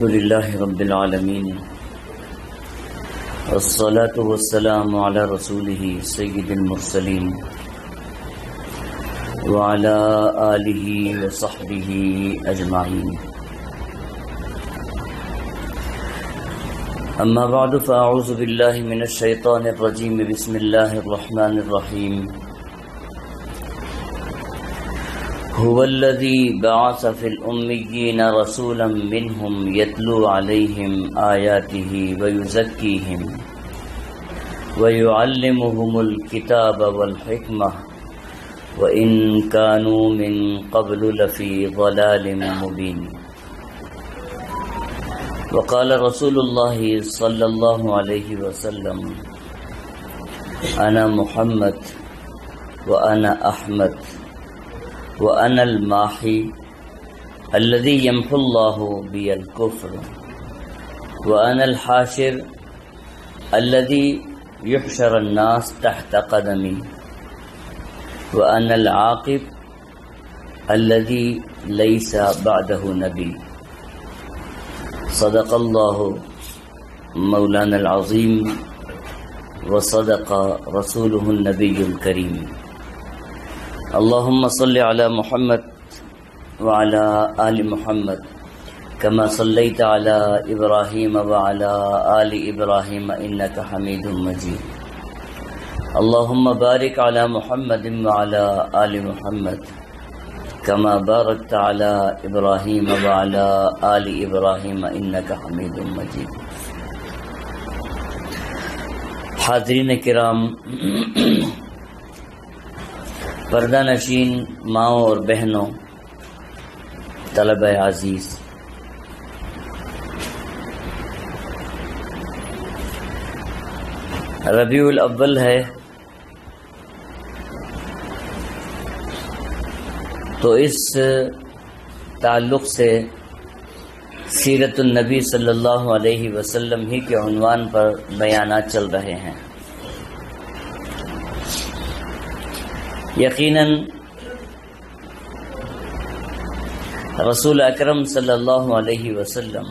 الحمد لله رب العالمين والصلاة والسلام على رسوله سيد المرسلين وعلى آله وصحبه أجمعين. أما بعد فأعوذ بالله من الشيطان الرجيم. بسم الله الرحمن الرحيم. هو الذي بعث في الأميين رسولا منهم يتلو عليهم آياته ويزكيهم ويعلمهم الكتاب والحكمة وإن كانوا من قبل لفي ضلال مبين. وقال رسول الله صلى الله عليه وسلم: أنا محمد وأنا أحمد وأنا الماحي الذي يمحو الله بي الكفر وأنا الحاشر الذي يحشر الناس تحت قدمي وأنا العاقب الذي ليس بعده نبي. صدق الله مولانا العظيم وصدق رسوله النبي الكريم. اللهم صل على محمد وعلى آل محمد كما صليت على إبراهيم وعلى آل إبراهيم إنك حميد مجيد. اللهم بارك على محمد وعلى آل محمد كما باركت على إبراهيم وعلى آل إبراهيم إنك حميد مجيد. حاضرین کرام، پردہ نشین ماؤں اور بہنوں، طلبہ عزیز، ربیع الاول ہے تو اس تعلق سے سیرت النبی صلی اللہ علیہ وسلم ہی کے عنوان پر بیانات چل رہے ہیں. یقیناً رسول اکرم صلی اللہ علیہ وسلم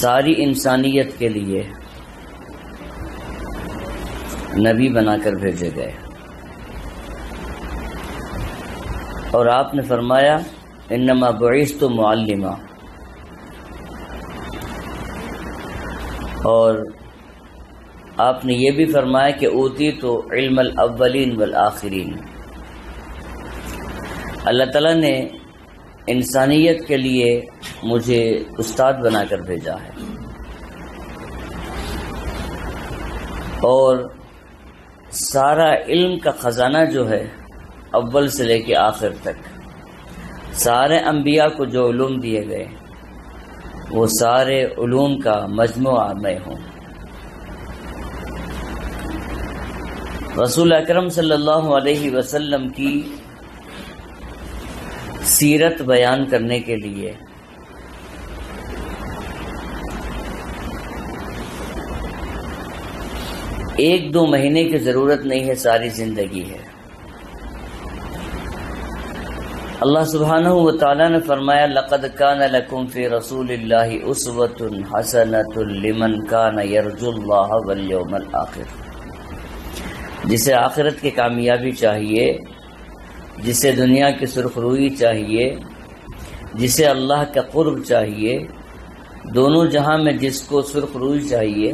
ساری انسانیت کے لیے نبی بنا کر بھیجے گئے، اور آپ نے فرمایا انما بعثت معلما، اور آپ نے یہ بھی فرمایا کہ اوتیت علم الاولین والآخرین. اللہ تعالیٰ نے انسانیت کے لیے مجھے استاد بنا کر بھیجا ہے، اور سارا علم کا خزانہ جو ہے اول سے لے کے آخر تک سارے انبیاء کو جو علوم دیے گئے وہ سارے علوم کا مجموعہ میں ہوں. رسول اکرم صلی اللہ علیہ وسلم کی سیرت بیان کرنے کے لیے ایک دو مہینے کی ضرورت نہیں ہے، ساری زندگی ہے. اللہ سبحانہ و تعالیٰ نے فرمایا لقد کان لکم فی رسول اللہ اسوۃ حسنۃ لمن کان یرجو اللہ والیوم الآخر. جسے آخرت کی کامیابی چاہیے، جسے دنیا کی سرخروئی چاہیے، جسے اللہ کا قرب چاہیے، دونوں جہاں میں جس کو سرخروئی چاہیے،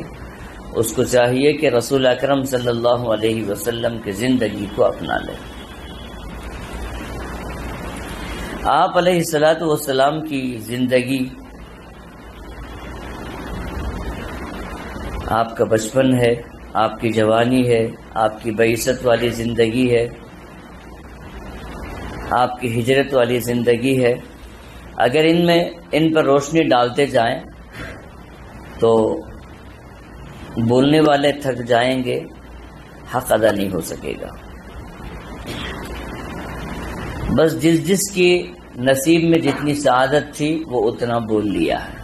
اس کو چاہیے کہ رسول اکرم صلی اللہ علیہ وسلم کی زندگی کو اپنا لے. آپ علیہ الصلاۃ والسلام کی زندگی، آپ کا بچپن ہے، آپ کی جوانی ہے، آپ کی بعثت والی زندگی ہے، آپ کی ہجرت والی زندگی ہے. اگر ان پر روشنی ڈالتے جائیں تو بولنے والے تھک جائیں گے، حق ادا نہیں ہو سکے گا. بس جس کی نصیب میں جتنی سعادت تھی وہ اتنا بول لیا ہے.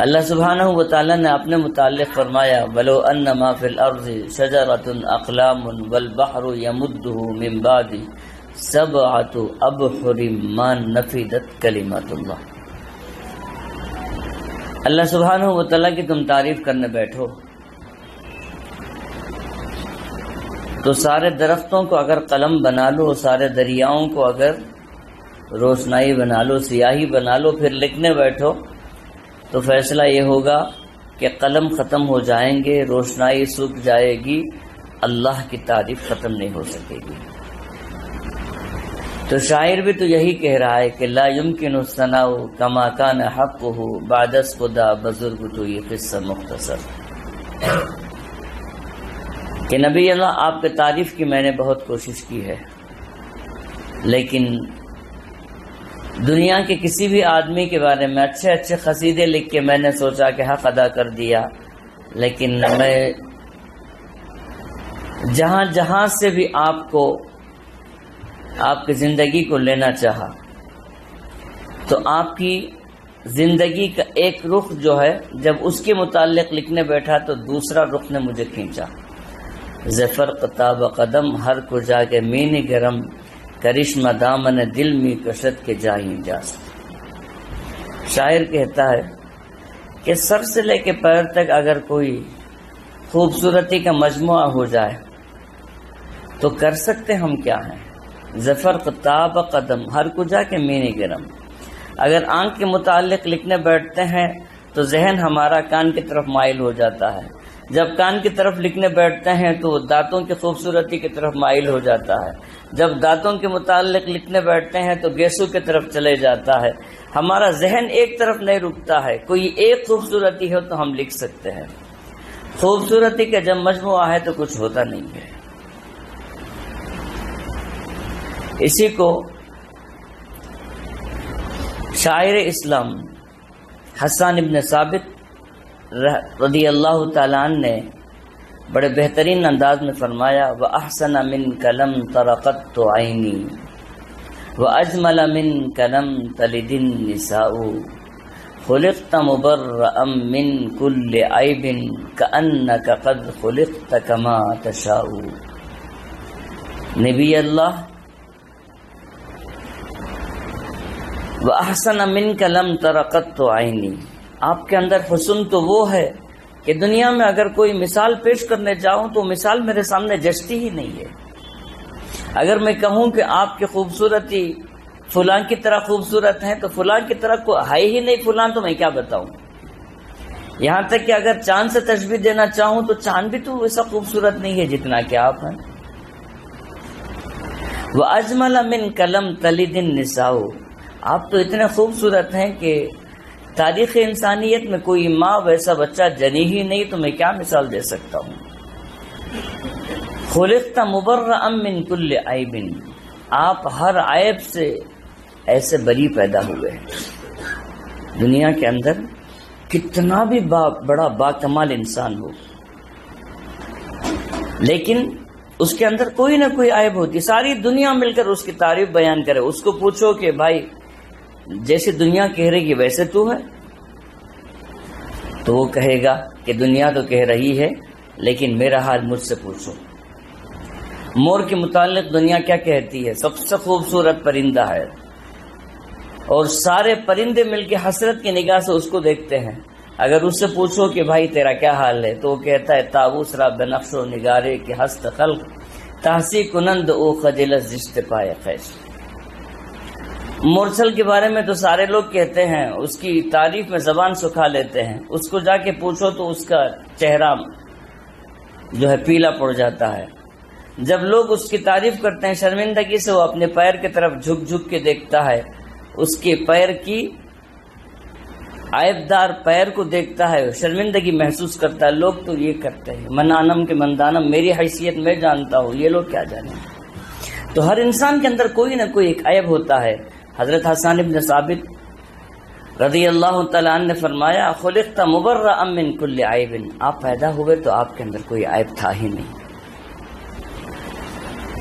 اللہ سبحانہ و تعالیٰ نے اپنے متعلق فرمایا وَلَوْ أَنَّ مَا فِي الْأَرْضِ شَجَرَةٌ أَقْلَامٌ وَالْبَحْرُ يَمُدُّهُ مِن بَعْدِ سَبْعَةِ أَبْحُرٍ مَا نَفِدَتْ كَلِمَاتُ اللَّهِ۔ اللہ سبحانہ و تعالیٰ کی تم تعریف کرنے بیٹھو تو سارے درختوں کو اگر قلم بنا لو، سارے دریاؤں کو اگر روشنائی بنا لو، سیاہی بنا لو، پھر لکھنے بیٹھو تو فیصلہ یہ ہوگا کہ قلم ختم ہو جائیں گے، روشنائی سوکھ جائے گی، اللہ کی تعریف ختم نہیں ہو سکے گی۔ تو شاعر بھی تو یہی کہہ رہا ہے کہ لا يمكن الثناء كما كان حقه بعد خدا بزرگ تو یہ قصہ مختصر کہ نبی اللہ آپ کی تعریف کی میں نے بہت کوشش کی ہے، لیکن دنیا کے کسی بھی آدمی کے بارے میں اچھے اچھے قصیدے لکھ کے میں نے سوچا کہ حق ادا کر دیا، لیکن میں جہاں جہاں سے بھی آپ کی زندگی کو لینا چاہا تو آپ کی زندگی کا ایک رخ جو ہے جب اس کے متعلق لکھنے بیٹھا تو دوسرا رخ نے مجھے کھینچا۔ ظفر قطاب قدم ہر کو جا کے مینی گرم، کرشمہ دامن دل میں کشت کے جائیں جاست۔ شاعر کہتا ہے کہ سر سے لے کے پیر تک اگر کوئی خوبصورتی کا مجموعہ ہو جائے تو کر سکتے ہم کیا ہیں؟ ظفر قطاب قدم ہر کو جا کے مینی گرم۔ اگر آنکھ کے متعلق لکھنے بیٹھتے ہیں تو ذہن ہمارا کان کی طرف مائل ہو جاتا ہے، جب کان کی طرف لکھنے بیٹھتے ہیں تو دانتوں کی خوبصورتی کی طرف مائل ہو جاتا ہے، جب دانتوں کے متعلق لکھنے بیٹھتے ہیں تو گیسو کی طرف چلے جاتا ہے۔ ہمارا ذہن ایک طرف نہیں رکتا ہے، کوئی ایک خوبصورتی ہو تو ہم لکھ سکتے ہیں، خوبصورتی کا جب مجموعہ ہے تو کچھ ہوتا نہیں ہے۔ اسی کو شاعر اسلام حسان ابن ثابت رضی اللہ تعالیٰ عنہ نے بڑے بہترین انداز میں فرمایا وَأَحْسَنَ مِنْكَ لَمْ تَرَقَتْ عَيْنِي وَأَجْمَلَ مِنْكَ لَمْ تَلِدِ النِّسَاءُ خُلِقْتَ مُبَرَّأً مِنْ كُلِّ عَيْبٍ كَأَنَّكَ قَدْ خُلِقْتَ كَمَا تَشَاءُ۔ نبی اللہ وَأَحْسَنَ مِنْكَ لَمْ تَرَقَتْ عَيْنِي، آپ کے اندر حسن تو وہ ہے کہ دنیا میں اگر کوئی مثال پیش کرنے جاؤں تو مثال میرے سامنے جچتی ہی نہیں ہے۔ اگر میں کہوں کہ آپ کی خوبصورتی فلاں کی طرح خوبصورت ہے تو فلاں کی طرح کو ہے ہی نہیں فلاں، تو میں کیا بتاؤں؟ یہاں تک کہ اگر چاند سے تشبیہ دینا چاہوں تو چاند بھی تو ویسا خوبصورت نہیں ہے جتنا کہ آپ ہیں۔ وَأَجْمَلَ مِنْكَ لَمْ تَلِدِ النِّسَاءُ، آپ تو اتنے خوبصورت ہیں کہ تاریخ انسانیت میں کوئی ماں ویسا بچہ جنی ہی نہیں، تو میں کیا مثال دے سکتا ہوں۔ خلقت مبرأ من کل عیب، آپ ہر عیب سے ایسے بری پیدا ہوئے ہیں۔ دنیا کے اندر کتنا بھی بڑا باکمال انسان ہو لیکن اس کے اندر کوئی نہ کوئی عیب ہوتی، ساری دنیا مل کر اس کی تعریف بیان کرے، اس کو پوچھو کہ بھائی جیسے دنیا کہہ رہی ہے ویسے تو ہے، تو وہ کہے گا کہ دنیا تو کہہ رہی ہے لیکن میرا حال مجھ سے پوچھو۔ مور کے متعلق دنیا کیا کہتی ہے؟ سب سے خوبصورت پرندہ ہے، اور سارے پرندے مل کے حسرت کی نگاہ سے اس کو دیکھتے ہیں۔ اگر اس سے پوچھو کہ بھائی تیرا کیا حال ہے تو وہ کہتا ہے طاووس را بنقش و نگارے کے ہست خلق تحسی کنند او خجلت زشت پائے خیش۔ مورچل کے بارے میں تو سارے لوگ کہتے ہیں، اس کی تعریف میں زبان سکھا لیتے ہیں، اس کو جا کے پوچھو تو اس کا چہرہ جو ہے پیلا پڑ جاتا ہے۔ جب لوگ اس کی تعریف کرتے ہیں شرمندگی سے وہ اپنے پیر کی طرف جھک جھک کے دیکھتا ہے، اس کے پیر کی عیبدار پیر کو دیکھتا ہے، شرمندگی محسوس کرتا ہے۔ لوگ تو یہ کرتے ہیں، منانم کے مندانم، میری حیثیت میں جانتا ہوں، یہ لوگ کیا جانیں۔ تو ہر انسان کے اندر کوئی نہ کوئی ایک عیب ہوتا ہے۔ حضرت حسان ابن ثابت رضی اللہ تعالیٰ عنہ نے فرمایا خلقت مبرأ من کل عیب، آپ پیدا ہوئے تو آپ کے اندر کوئی عیب تھا ہی نہیں۔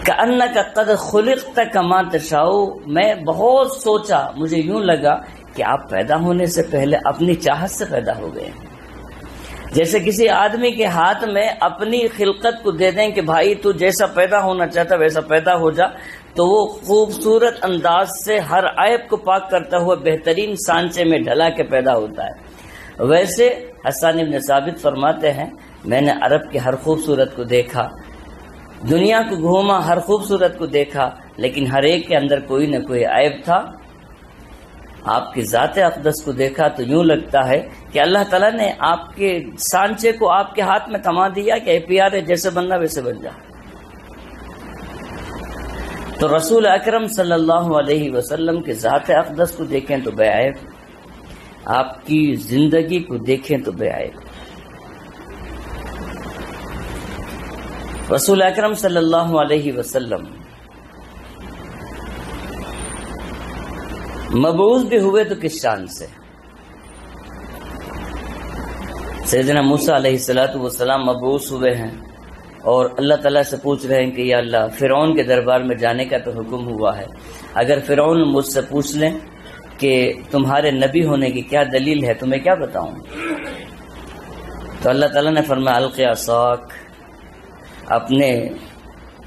کأنک قد خلقت کما تشاء، میں بہت سوچا، مجھے یوں لگا کہ آپ پیدا ہونے سے پہلے اپنی چاہت سے پیدا ہو گئے ہیں. جیسے کسی آدمی کے ہاتھ میں اپنی خلقت کو دے دیں کہ بھائی تو جیسا پیدا ہونا چاہتا ویسا پیدا ہو جا، تو وہ خوبصورت انداز سے ہر عیب کو پاک کرتا ہوا بہترین سانچے میں ڈھلا کے پیدا ہوتا ہے. ویسے حسان ابن ثابت فرماتے ہیں میں نے عرب کے ہر خوبصورت کو دیکھا، دنیا کو گھوما، ہر خوبصورت کو دیکھا، لیکن ہر ایک کے اندر کوئی نہ کوئی عیب تھا. آپ کی ذات اقدس کو دیکھا تو یوں لگتا ہے کہ اللہ تعالیٰ نے آپ کے سانچے کو آپ کے ہاتھ میں تھما دیا کہ اے پیارے جیسے بننا ویسے بن جا. تو رسول اکرم صلی اللہ علیہ وسلم کے ذات اقدس کو دیکھیں تو بے عیب، آپ کی زندگی کو دیکھیں تو بے عیب. رسول اکرم صلی اللہ علیہ وسلم مبعوث بھی ہوئے تو کس شان سے. سیدنا موسیٰ علیہ السلام مبعوث ہوئے ہیں اور اللہ تعالیٰ سے پوچھ رہے ہیں کہ یا اللہ فرعون کے دربار میں جانے کا تو حکم ہوا ہے، اگر فرعون مجھ سے پوچھ لیں کہ تمہارے نبی ہونے کی کیا دلیل ہے تو میں کیا بتاؤں. تو اللہ تعالیٰ نے فرمایا القی عصاک، اپنے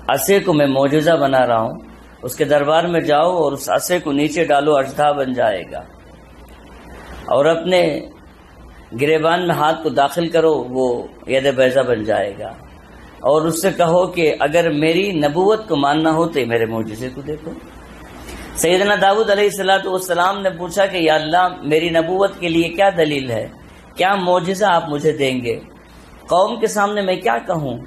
عصے کو میں معجزہ بنا رہا ہوں، اس کے دربار میں جاؤ اور اس عصے کو نیچے ڈالو، اژدھا بن جائے گا، اور اپنے گریبان میں ہاتھ کو داخل کرو، وہ ید بیضا بن جائے گا، اور اس سے کہو کہ اگر میری نبوت کو ماننا ہو تو میرے معجزے کو دیکھو. سیدنا داؤد علیہ السلام نے پوچھا کہ یا اللہ میری نبوت کے لیے کیا دلیل ہے، کیا معجزہ آپ مجھے دیں گے، قوم کے سامنے میں کیا کہوں.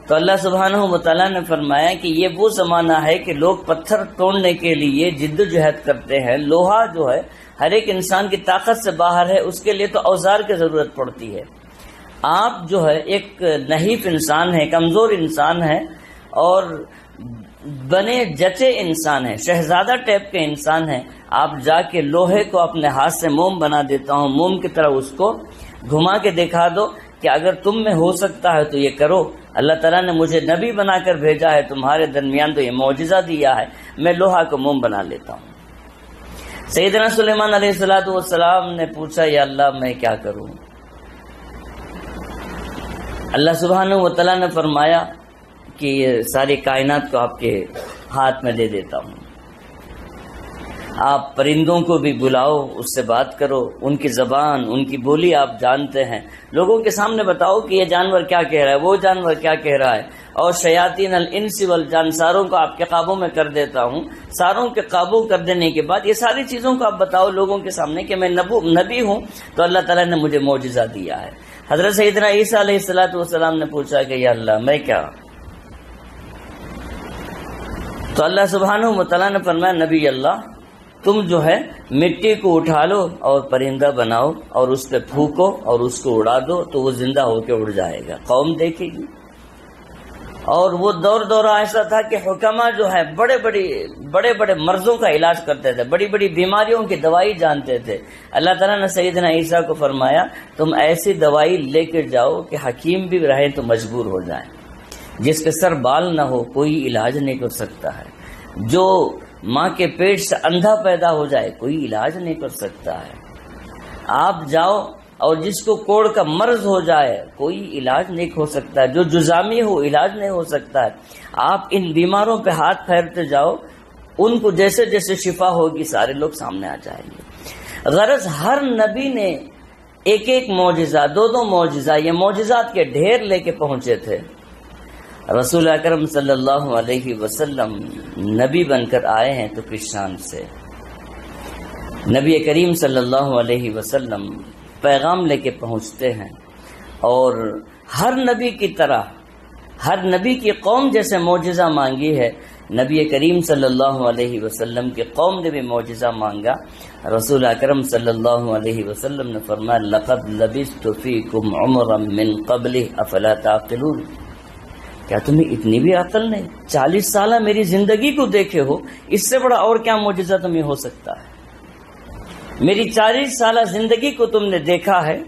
تو اللہ سبحانہ و تعالیٰ نے فرمایا کہ یہ وہ زمانہ ہے کہ لوگ پتھر توڑنے کے لیے جد و جہد کرتے ہیں. لوہا جو ہے ہر ایک انسان کی طاقت سے باہر ہے، اس کے لیے تو اوزار کی ضرورت پڑتی ہے. آپ جو ہے ایک نحیف انسان ہے، کمزور انسان ہے، اور بنے جچے انسان ہے، شہزادہ ٹائپ کے انسان ہے. آپ جا کے لوہے کو اپنے ہاتھ سے موم بنا دیتا ہوں، موم کی طرح اس کو گھما کے دکھا دو کہ اگر تم میں ہو سکتا ہے تو یہ کرو. اللہ تعالیٰ نے مجھے نبی بنا کر بھیجا ہے، تمہارے درمیان تو یہ معجزہ دیا ہے، میں لوہا کو موم بنا لیتا ہوں. سیدنا سلیمان علیہ السلام نے پوچھا یا اللہ میں کیا کروں. اللہ سبحانہ و تعالیٰ نے فرمایا کہ یہ ساری کائنات کو آپ کے ہاتھ میں دے دیتا ہوں. آپ پرندوں کو بھی بلاؤ، اس سے بات کرو، ان کی زبان ان کی بولی آپ جانتے ہیں، لوگوں کے سامنے بتاؤ کہ یہ جانور کیا کہہ رہا ہے، وہ جانور کیا کہہ رہا ہے. اور شیاطین الانس والجان ساروں کو آپ کے قابو میں کر دیتا ہوں. ساروں کے قابو کر دینے کے بعد یہ ساری چیزوں کو آپ بتاؤ لوگوں کے سامنے کہ میں نبی ہوں، تو اللہ تعالیٰ نے مجھے معجزہ دیا ہے. حضرت سیدنا عیسیٰ علیہ السلام نے پوچھا کہ یا اللہ میں کیا. تو اللہ سبحانہ و تعالیٰ نے فرمایا نبی اللہ تم جو ہے مٹی کو اٹھا لو اور پرندہ بناؤ اور اس پہ پھونکو اور اس کو اڑا دو تو وہ زندہ ہو کے اڑ جائے گا، قوم دیکھے گی. اور وہ دورہ ایسا تھا کہ حکما جو ہے بڑے بڑے مرضوں کا علاج کرتے تھے، بڑی بڑی بیماریوں کی دوائی جانتے تھے. اللہ تعالیٰ نے سیدنا عیسیٰ کو فرمایا تم ایسی دوائی لے کے جاؤ کہ حکیم بھی رہیں تو مجبور ہو جائیں. جس کے سر بال نہ ہو کوئی علاج نہیں کر سکتا ہے، جو ماں کے پیٹ سے اندھا پیدا ہو جائے کوئی علاج نہیں کر سکتا ہے. آپ جاؤ اور جس کو کوڑ کا مرض ہو جائے کوئی علاج نہیں ہو سکتا ہے، جو جزامی ہو علاج نہیں ہو سکتا ہے. آپ ان بیماروں پہ ہاتھ پھیرتے جاؤ، ان کو جیسے جیسے شفا ہوگی سارے لوگ سامنے آ جائیں گے. غرض ہر نبی نے ایک ایک معجزہ، دو معجزہ، یہ معجزات کے ڈھیر لے کے پہنچے تھے. رسول اکرم صلی اللہ علیہ وسلم نبی بن کر آئے ہیں تو کس شان سے. نبی کریم صلی اللہ علیہ وسلم پیغام لے کے پہنچتے ہیں، اور ہر نبی کی طرح ہر نبی کی قوم جیسے معجزہ مانگی ہے، نبی کریم صلی اللہ علیہ وسلم کی قوم نے بھی معجزہ مانگا. رسول اکرم صلی اللہ علیہ وسلم نے فرمایا لقد لبثت فیکم عمرا من قبلہ افلا تعقلون. کیا تمہیں اتنی بھی عقل نہیں؟ 40 سالہ میری زندگی کو دیکھے ہو، اس سے بڑا اور کیا معجزہ تمہیں ہو سکتا ہے؟ میری 40 سالہ زندگی کو تم نے دیکھا ہے،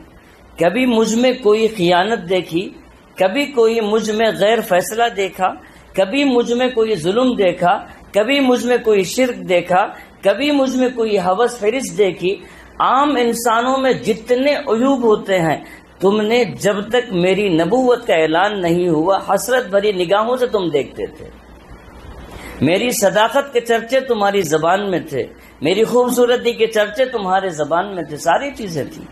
کبھی مجھ میں کوئی خیانت دیکھی، کبھی کوئی مجھ میں غیر فیصلہ دیکھا، کبھی مجھ میں کوئی ظلم دیکھا، کبھی مجھ میں کوئی شرک دیکھا، کبھی مجھ میں کوئی ہوس حرص دیکھی؟ عام انسانوں میں جتنے عیوب ہوتے ہیں تم نے جب تک میری نبوت کا اعلان نہیں ہوا حسرت بھری نگاہوں سے تم دیکھتے تھے۔ میری صداقت کے چرچے تمہاری زبان میں تھے، میری خوبصورتی کے چرچے تمہارے زبان میں تھے، ساری چیزیں تھیں۔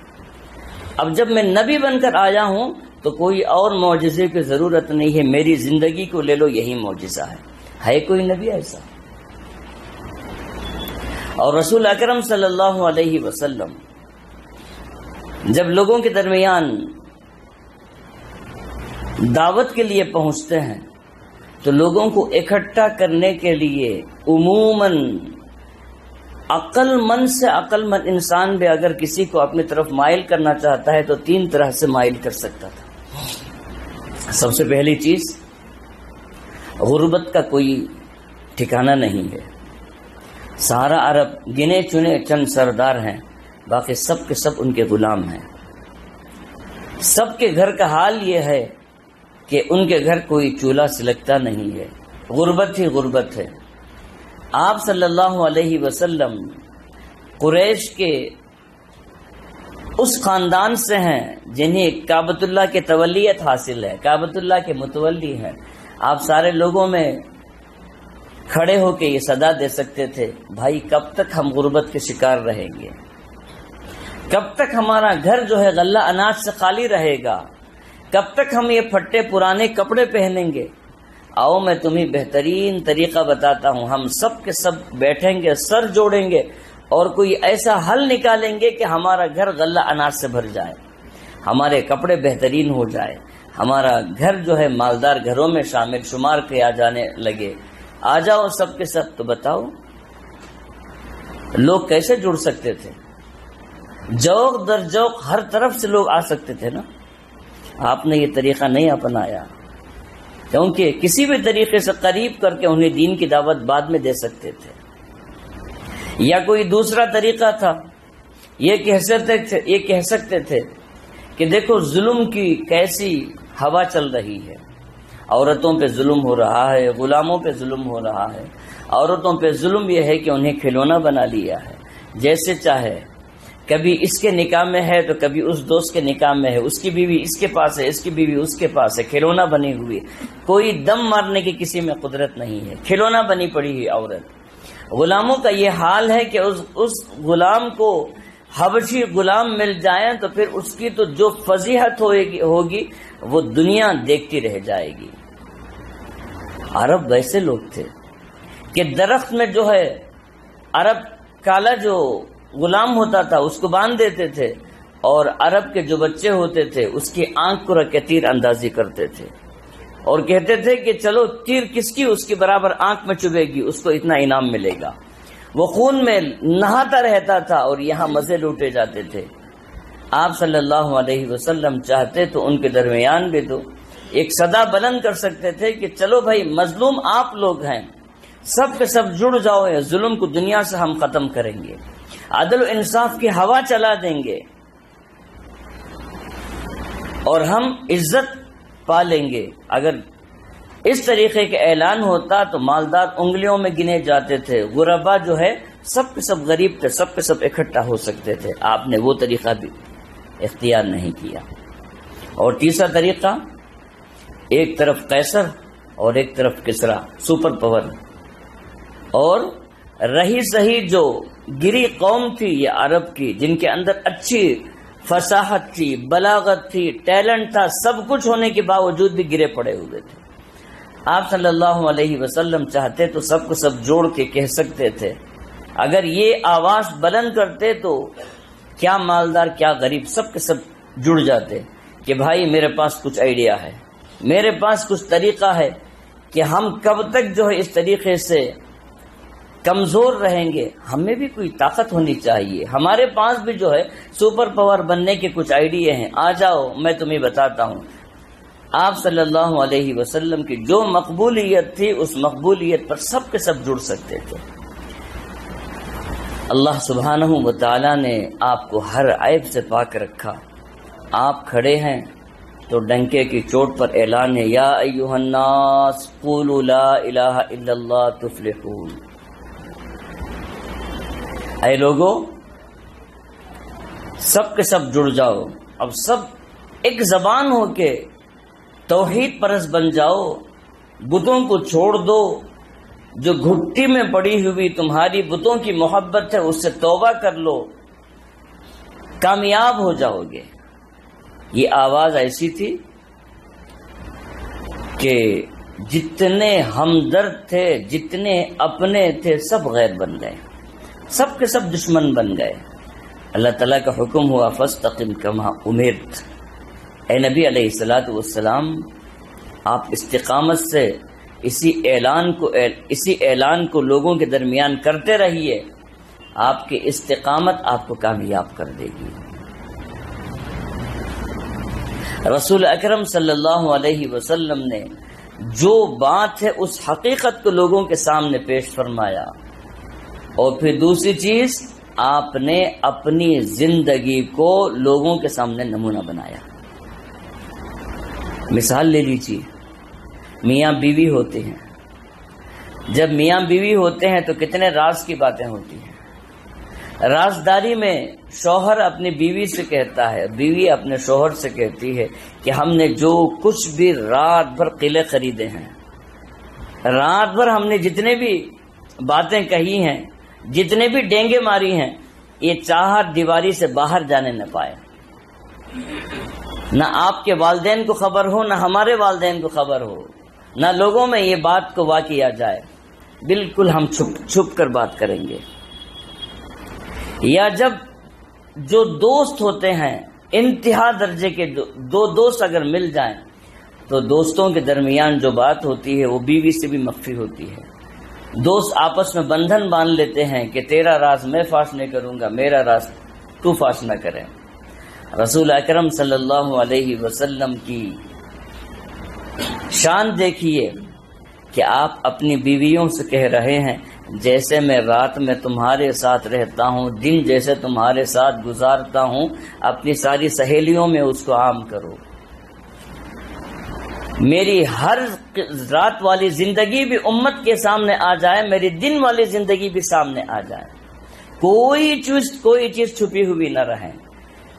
اب جب میں نبی بن کر آیا ہوں تو کوئی اور معجزے کی ضرورت نہیں ہے، میری زندگی کو لے لو، یہی معجزہ ہے کوئی نبی ایسا؟ اور رسول اکرم صلی اللہ علیہ وسلم جب لوگوں کے درمیان دعوت کے لیے پہنچتے ہیں تو لوگوں کو اکٹھا کرنے کے لیے عموماً عقل مند سے عقل مند انسان بھی اگر کسی کو اپنی طرف مائل کرنا چاہتا ہے تو 3 طرح سے مائل کر سکتا تھا۔ سب سے پہلی چیز، غربت کا کوئی ٹھکانہ نہیں ہے، سارا عرب گنے چنے چند سردار ہیں، باقی سب کے سب ان کے غلام ہیں۔ سب کے گھر کا حال یہ ہے کہ ان کے گھر کوئی چولہا سلگتا نہیں ہے، غربت ہی غربت ہے۔ آپ صلی اللہ علیہ وسلم قریش کے اس خاندان سے ہیں جنہیں کعبۃ اللہ کے تولیت حاصل ہے، کعبۃ اللہ کے متولی ہیں۔ آپ سارے لوگوں میں کھڑے ہو کے یہ صدا دے سکتے تھے، بھائی کب تک ہم غربت کے شکار رہیں گے، کب تک ہمارا گھر جو ہے غلہ اناج سے خالی رہے گا، کب تک ہم یہ پھٹے پرانے کپڑے پہنیں گے؟ آؤ میں تمہیں بہترین طریقہ بتاتا ہوں، ہم سب کے سب بیٹھیں گے، سر جوڑیں گے اور کوئی ایسا حل نکالیں گے کہ ہمارا گھر غلہ اناج سے بھر جائے، ہمارے کپڑے بہترین ہو جائے، ہمارا گھر جو ہے مالدار گھروں میں شامل شمار کیا جانے لگے۔ آ جاؤ سب کے سب۔ تو بتاؤ لوگ کیسے جڑ سکتے تھے؟ جوق در جوق ہر طرف سے لوگ آ سکتے تھے نا۔ آپ نے یہ طریقہ نہیں اپنایا، کیونکہ کسی بھی طریقے سے قریب کر کے انہیں دین کی دعوت بعد میں دے سکتے تھے، یا کوئی دوسرا طریقہ تھا، یہ کہہ سکتے تھے کہ دیکھو ظلم کی کیسی ہوا چل رہی ہے، عورتوں پہ ظلم ہو رہا ہے، غلاموں پہ ظلم ہو رہا ہے۔ عورتوں پہ ظلم یہ ہے کہ انہیں کھلونا بنا لیا ہے، جیسے چاہے، کبھی اس کے نکاح میں ہے تو کبھی اس دوست کے نکاح میں ہے، اس کی بیوی اس کے پاس ہے، اس کی بیوی اس کے پاس ہے، کھلونا بنی ہوئی، کوئی دم مارنے کی کسی میں قدرت نہیں ہے، کھلونا بنی پڑی ہوئی عورت۔ غلاموں کا یہ حال ہے کہ اس غلام کو حبشی غلام مل جائیں تو پھر اس کی تو جو فضیحت ہوگی وہ دنیا دیکھتی رہ جائے گی۔ عرب ویسے لوگ تھے کہ درخت میں جو ہے عرب کالا جو غلام ہوتا تھا اس کو باندھ دیتے تھے، اور عرب کے جو بچے ہوتے تھے اس کی آنکھ کو رکھ کے تیر اندازی کرتے تھے اور کہتے تھے کہ چلو تیر کس کی اس کی برابر آنکھ میں چبھے گی اس کو اتنا انعام ملے گا۔ وہ خون میں نہاتا رہتا تھا اور یہاں مزے لوٹے جاتے تھے۔ آپ صلی اللہ علیہ وسلم چاہتے تو ان کے درمیان بھی تو ایک صدا بلند کر سکتے تھے کہ چلو بھائی مظلوم آپ لوگ ہیں، سب کے سب جڑ جاؤ، یہ ظلم کو دنیا سے ہم ختم کریں گے، عدل و انصاف کی ہوا چلا دیں گے اور ہم عزت پالیں گے۔ اگر اس طریقے کا اعلان ہوتا تو مالدار انگلیوں میں گنے جاتے تھے، غربا جو ہے سب کے سب غریب تھے، سب کے سب اکٹھا ہو سکتے تھے۔ آپ نے وہ طریقہ بھی اختیار نہیں کیا۔ اور تیسرا طریقہ، ایک طرف قیصر اور ایک طرف کسرا، سپر پاور، اور رہی سہی جو گری قوم تھی یہ عرب کی، جن کے اندر اچھی فصاحت تھی، بلاغت تھی، ٹیلنٹ تھا، سب کچھ ہونے کے باوجود بھی گرے پڑے ہوئے تھے۔ آپ صلی اللہ علیہ وسلم چاہتے تو سب کو سب جوڑ کے کہہ سکتے تھے، اگر یہ آواز بلند کرتے تو کیا مالدار کیا غریب سب کے سب جڑ جاتے کہ بھائی میرے پاس کچھ آئیڈیا ہے، میرے پاس کچھ طریقہ ہے کہ ہم کب تک جو ہے اس طریقے سے کمزور رہیں گے، ہمیں بھی کوئی طاقت ہونی چاہیے، ہمارے پاس بھی جو ہے سپر پاور بننے کے کچھ آئیڈیا ہیں، آ جاؤ میں تمہیں بتاتا ہوں۔ آپ صلی اللہ علیہ وسلم کی جو مقبولیت تھی اس مقبولیت پر سب کے سب جڑ سکتے تھے۔ اللہ سبحانہ و تعالی نے آپ کو ہر عیب سے پاک رکھا۔ آپ کھڑے ہیں تو ڈنکے کی چوٹ پر اعلان ہے، یا ایھا الناس قولوا لا الہ الا اللہ تفلحون۔ اے لوگوں سب کے سب جڑ جاؤ، اب سب ایک زبان ہو کے توحید پرست بن جاؤ، بتوں کو چھوڑ دو، جو گھٹی میں پڑی ہوئی تمہاری بتوں کی محبت ہے اس سے توبہ کر لو، کامیاب ہو جاؤ گے۔ یہ آواز ایسی تھی کہ جتنے ہمدرد تھے، جتنے اپنے تھے، سب غیر بن گئے، سب کے سب دشمن بن گئے۔ اللہ تعالیٰ کا حکم ہوا فاستقم کما امرت، اے نبی علیہ الصلاۃ والسلام آپ استقامت سے اسی اعلان کو لوگوں کے درمیان کرتے رہیے، آپ کی استقامت آپ کو کامیاب کر دے گی۔ رسول اکرم صلی اللہ علیہ وسلم نے جو بات ہے اس حقیقت کو لوگوں کے سامنے پیش فرمایا، اور پھر دوسری چیز آپ نے اپنی زندگی کو لوگوں کے سامنے نمونہ بنایا۔ مثال لے لیجیے، میاں بیوی ہوتے ہیں، جب میاں بیوی ہوتے ہیں تو کتنے راز کی باتیں ہوتی ہیں۔ رازداری میں شوہر اپنی بیوی سے کہتا ہے، بیوی اپنے شوہر سے کہتی ہے کہ ہم نے جو کچھ بھی رات بھر قلعے خریدے ہیں، رات بھر ہم نے جتنے بھی باتیں کہی ہیں، جتنے بھی ڈینگے ماری ہیں، یہ چار دیواری سے باہر جانے نہ پائے، نہ آپ کے والدین کو خبر ہو، نہ ہمارے والدین کو خبر ہو، نہ لوگوں میں یہ بات کو واقع کیا جائے، بالکل ہم چھپ کر بات کریں گے۔ یا جب جو دوست ہوتے ہیں، انتہا درجے کے دو دوست اگر مل جائیں تو دوستوں کے درمیان جو بات ہوتی ہے وہ بیوی سے بھی مخفی ہوتی ہے۔ دوست آپس میں بندھن باندھ لیتے ہیں کہ تیرا راز میں فاش نہیں کروں گا، میرا راز تو فاش نہ کرے۔ رسول اکرم صلی اللہ علیہ وسلم کی شان دیکھیے کہ آپ اپنی بیویوں سے کہہ رہے ہیں جیسے میں رات میں تمہارے ساتھ رہتا ہوں، دن جیسے تمہارے ساتھ گزارتا ہوں، اپنی ساری سہیلیوں میں اس کو عام کرو۔ میری ہر رات والی زندگی بھی امت کے سامنے آ جائے، میری دن والی زندگی بھی سامنے آ جائے، کوئی چیز چھپی ہوئی نہ رہے۔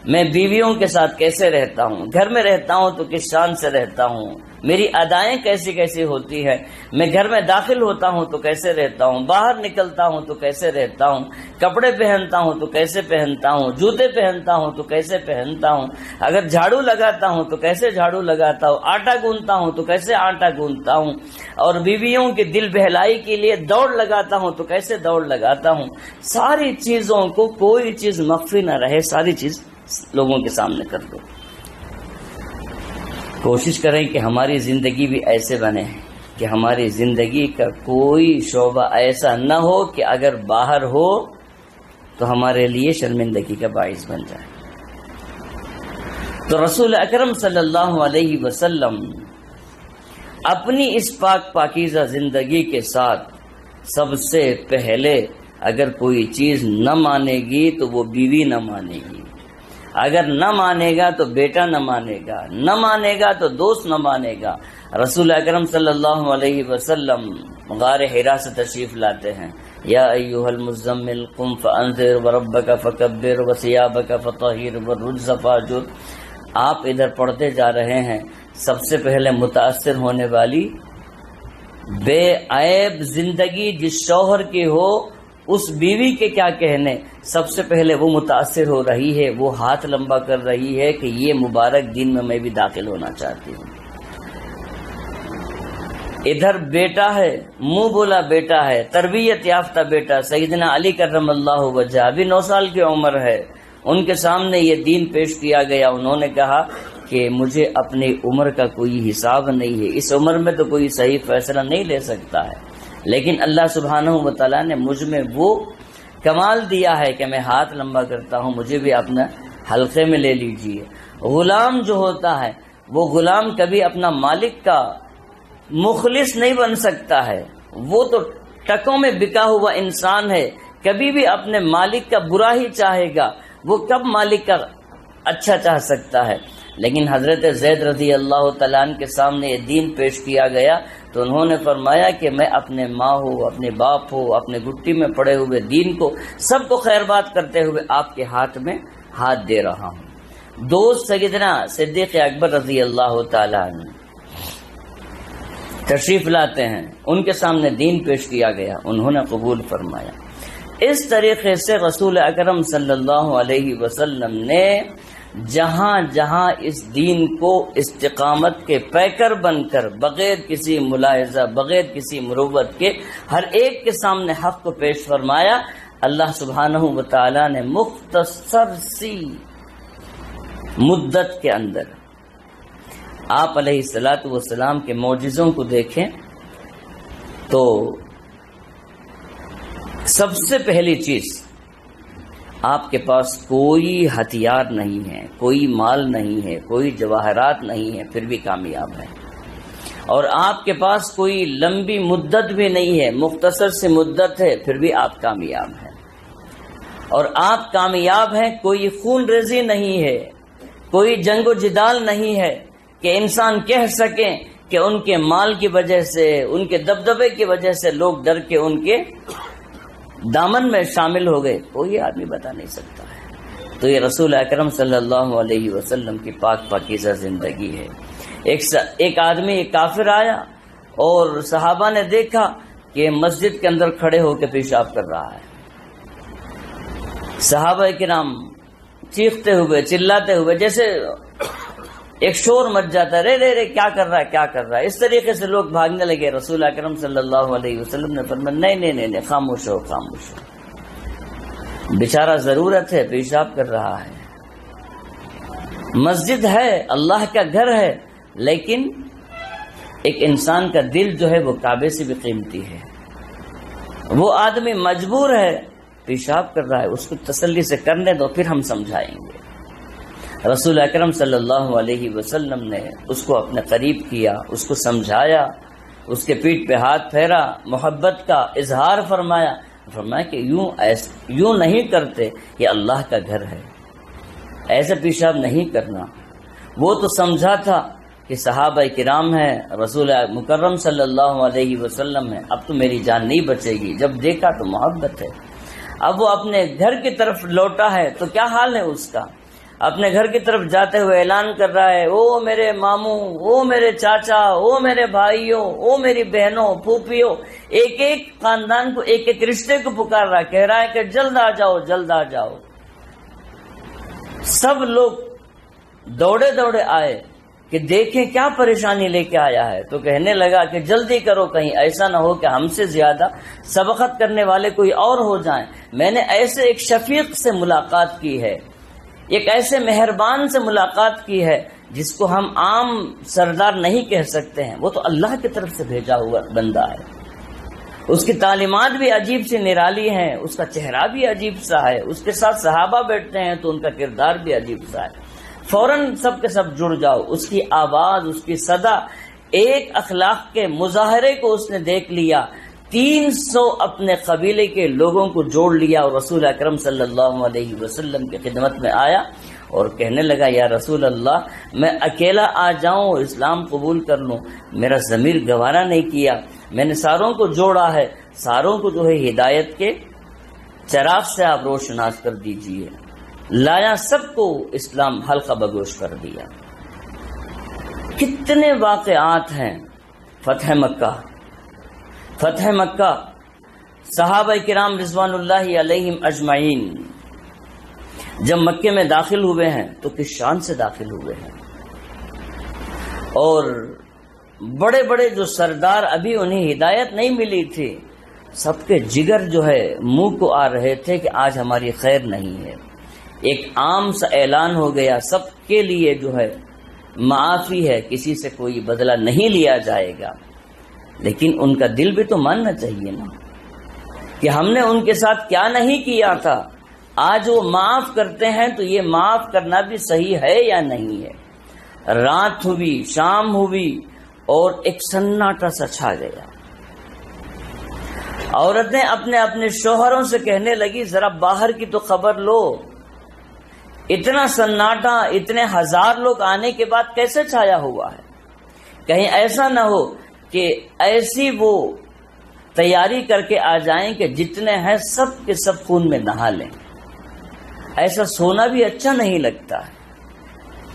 میں بیویوں کے ساتھ کیسے رہتا ہوں، گھر میں رہتا ہوں تو کس شان سے رہتا ہوں، میری ادائیں کیسی کیسی ہوتی ہے، میں گھر میں داخل ہوتا ہوں تو کیسے رہتا ہوں، باہر نکلتا ہوں تو کیسے رہتا ہوں، کپڑے پہنتا ہوں تو کیسے پہنتا ہوں، جوتے پہنتا ہوں تو کیسے پہنتا ہوں، اگر جھاڑو لگاتا ہوں تو کیسے جھاڑو لگاتا ہوں، آٹا گوندتا ہوں تو کیسے آٹا گوندتا ہوں، اور بیویوں کی دل بہلائی کے لیے دوڑ لگاتا ہوں تو کیسے دوڑ لگاتا ہوں۔ ساری چیزوں کو کوئی چیز مخفی نہ رہے، ساری چیز لوگوں کے سامنے کر دو۔ کوشش کریں کہ ہماری زندگی بھی ایسے بنے کہ ہماری زندگی کا کوئی شعبہ ایسا نہ ہو کہ اگر باہر ہو تو ہمارے لیے شرمندگی کا باعث بن جائے۔ تو رسول اکرم صلی اللہ علیہ وسلم اپنی اس پاکیزہ زندگی کے ساتھ سب سے پہلے اگر کوئی چیز نہ مانے گی تو وہ بیوی نہ مانے گی، اگر نہ مانے گا تو بیٹا نہ مانے گا، نہ مانے گا تو دوست نہ مانے گا۔ رسول اکرم صلی اللہ علیہ وسلم غار حرا سے تشریف لاتے ہیں، یا ایھا المزمل قم فانذر وربک فکبر وثیابک فطہر والرجز فاہجر۔ آپ ادھر پڑھتے جا رہے ہیں، سب سے پہلے متاثر ہونے والی بے عیب زندگی جس شوہر کی ہو اس بیوی کے کیا کہنے، سب سے پہلے وہ متاثر ہو رہی ہے، وہ ہاتھ لمبا کر رہی ہے کہ یہ مبارک دین میں بھی داخل ہونا چاہتی ہوں۔ ادھر بیٹا ہے، منہ بولا بیٹا ہے، تربیت یافتہ بیٹا سیدنا علی کرم اللہ وجہ، ابھی 9 سال کی عمر ہے، ان کے سامنے یہ دین پیش کیا گیا۔ انہوں نے کہا کہ مجھے اپنی عمر کا کوئی حساب نہیں ہے، اس عمر میں تو کوئی صحیح فیصلہ نہیں لے سکتا ہے، لیکن اللہ سبحانہ و تعالیٰ نے مجھ میں وہ کمال دیا ہے کہ میں ہاتھ لمبا کرتا ہوں، مجھے بھی اپنا حلقے میں لے لیجئے۔ غلام جو ہوتا ہے وہ غلام کبھی اپنا مالک کا مخلص نہیں بن سکتا ہے، وہ تو ٹکوں میں بکا ہوا انسان ہے، کبھی بھی اپنے مالک کا برا ہی چاہے گا، وہ کب مالک کا اچھا چاہ سکتا ہے۔ لیکن حضرت زید رضی اللہ تعالیٰ عنہ کے سامنے یہ دین پیش کیا گیا تو انہوں نے فرمایا کہ میں اپنے ماں ہو، اپنے باپ ہو، اپنے گھٹی میں پڑے ہوئے دین کو سب کو خیر بات کرتے ہوئے آپ کے ہاتھ میں ہاتھ دے رہا ہوں۔ دوست سیدنا صدیق اکبر رضی اللہ تعالیٰ عنہ تشریف لاتے ہیں، ان کے سامنے دین پیش کیا گیا، انہوں نے قبول فرمایا۔ اس طریقے سے رسول اکرم صلی اللہ علیہ وسلم نے جہاں جہاں اس دین کو استقامت کے پیکر بن کر بغیر کسی ملاحظہ، بغیر کسی مروت کے ہر ایک کے سامنے حق کو پیش فرمایا، اللہ سبحانہ و تعالی نے مختصر سی مدت کے اندر آپ علیہ الصلوۃ والسلام کے معجزوں کو دیکھیں تو سب سے پہلی چیز، آپ کے پاس کوئی ہتھیار نہیں ہے، کوئی مال نہیں ہے، کوئی جواہرات نہیں ہے، پھر بھی کامیاب ہے۔ اور آپ کے پاس کوئی لمبی مدت بھی نہیں ہے، مختصر سی مدت ہے، پھر بھی آپ کامیاب ہیں۔ اور آپ کامیاب ہیں، کوئی خون ریزی نہیں ہے، کوئی جنگ و جدال نہیں ہے کہ انسان کہہ سکیں کہ ان کے مال کی وجہ سے، ان کے دبدبے کی وجہ سے لوگ ڈر کے ان کے دامن میں شامل ہو گئے، کوئی آدمی بتا نہیں سکتا ہے۔ تو یہ رسول اکرم صلی اللہ علیہ وسلم کی پاک پاکیزہ زندگی ہے۔ ایک آدمی، ایک کافر آیا اور صحابہ نے دیکھا کہ مسجد کے اندر کھڑے ہو کے پیشاب کر رہا ہے۔ صحابہ کرام چیختے ہوئے، چلاتے ہوئے، جیسے ایک شور مچ جاتا ہے، رے رے رے کیا کر رہا ہے، کیا کر رہا ہے، اس طریقے سے لوگ بھاگنے لگے۔ رسول اکرم صلی اللہ علیہ وسلم نے فرمایا نہیں نہیں نہیں، خاموش ہو، خاموش ہو، بیچارہ ضرورت ہے، پیشاب کر رہا ہے۔ مسجد ہے، اللہ کا گھر ہے، لیکن ایک انسان کا دل جو ہے وہ کعبے سے بھی قیمتی ہے۔ وہ آدمی مجبور ہے، پیشاب کر رہا ہے، اس کو تسلی سے کرنے دو، پھر ہم سمجھائیں گے۔ رسول اکرم صلی اللہ علیہ وسلم نے اس کو اپنے قریب کیا، اس کو سمجھایا، اس کے پیٹھ پہ ہاتھ پھیرا، محبت کا اظہار فرمایا کہ یوں نہیں کرتے، یہ اللہ کا گھر ہے، ایسے پیشاب نہیں کرنا۔ وہ تو سمجھا تھا کہ صحابہ کرام ہیں، رسول مکرم صلی اللہ علیہ وسلم ہے، اب تو میری جان نہیں بچے گی۔ جب دیکھا تو محبت ہے۔ اب وہ اپنے گھر کی طرف لوٹا ہے تو کیا حال ہے اس کا؟ اپنے گھر کی طرف جاتے ہوئے اعلان کر رہا ہے، او میرے ماموں، او میرے چاچا، او میرے بھائیوں، او میری بہنوں، پھوپھیوں، ایک ایک خاندان کو، ایک ایک رشتے کو پکار رہا ہے، کہہ رہا ہے کہ جلد آ جاؤ، جلد آ جاؤ۔ سب لوگ دوڑے دوڑے آئے کہ دیکھیں کیا پریشانی لے کے آیا ہے، تو کہنے لگا کہ جلدی کرو، کہیں ایسا نہ ہو کہ ہم سے زیادہ سبقت کرنے والے کوئی اور ہو جائیں۔ میں نے ایسے ایک شفیق سے ملاقات کی ہے، ایک ایسے مہربان سے ملاقات کی ہے جس کو ہم عام سردار نہیں کہہ سکتے ہیں، وہ تو اللہ کی طرف سے بھیجا ہوا بندہ ہے۔ اس کی تعلیمات بھی عجیب سی نرالی ہیں، اس کا چہرہ بھی عجیب سا ہے، اس کے ساتھ صحابہ بیٹھتے ہیں تو ان کا کردار بھی عجیب سا ہے۔ فوراً سب کے سب جڑ جاؤ۔ اس کی آواز، اس کی صدا، ایک اخلاق کے مظاہرے کو اس نے دیکھ لیا، 300 اپنے قبیلے کے لوگوں کو جوڑ لیا اور رسول اکرم صلی اللہ علیہ وسلم کی خدمت میں آیا اور کہنے لگا، یا رسول اللہ، میں اکیلا آ جاؤں، اسلام قبول کر لوں، میرا ضمیر گوارا نہیں کیا، میں نے ساروں کو جوڑا ہے، ساروں کو جو ہے ہدایت کے چراغ سے آپ روشناس کر دیجئے۔ لایا، سب کو اسلام حلقہ بگوش کر دیا۔ کتنے واقعات ہیں۔ فتح مکہ، صحابہ کرام رضوان اللہ علیہم اجمعین جب مکے میں داخل ہوئے ہیں تو کس شان سے داخل ہوئے ہیں، اور بڑے بڑے جو سردار ابھی انہیں ہدایت نہیں ملی تھی، سب کے جگر جو ہے منہ کو آ رہے تھے کہ آج ہماری خیر نہیں ہے۔ ایک عام سا اعلان ہو گیا، سب کے لیے جو ہے معافی ہے، کسی سے کوئی بدلہ نہیں لیا جائے گا، لیکن ان کا دل بھی تو ماننا چاہیے نا کہ ہم نے ان کے ساتھ کیا نہیں کیا تھا۔ آج وہ معاف کرتے ہیں تو یہ معاف کرنا بھی صحیح ہے یا نہیں ہے۔ رات ہوئی، شام ہوئی اور ایک سناٹا سا چھا گیا۔ عورتیں اپنے اپنے شوہروں سے کہنے لگی، ذرا باہر کی تو خبر لو، اتنا سناٹا، اتنے ہزار لوگ آنے کے بعد کیسے چھایا ہوا ہے؟ کہیں ایسا نہ ہو کہ ایسی وہ تیاری کر کے آ جائیں کہ جتنے ہیں سب کے سب خون میں نہا لیں۔ ایسا سونا بھی اچھا نہیں لگتا ہے۔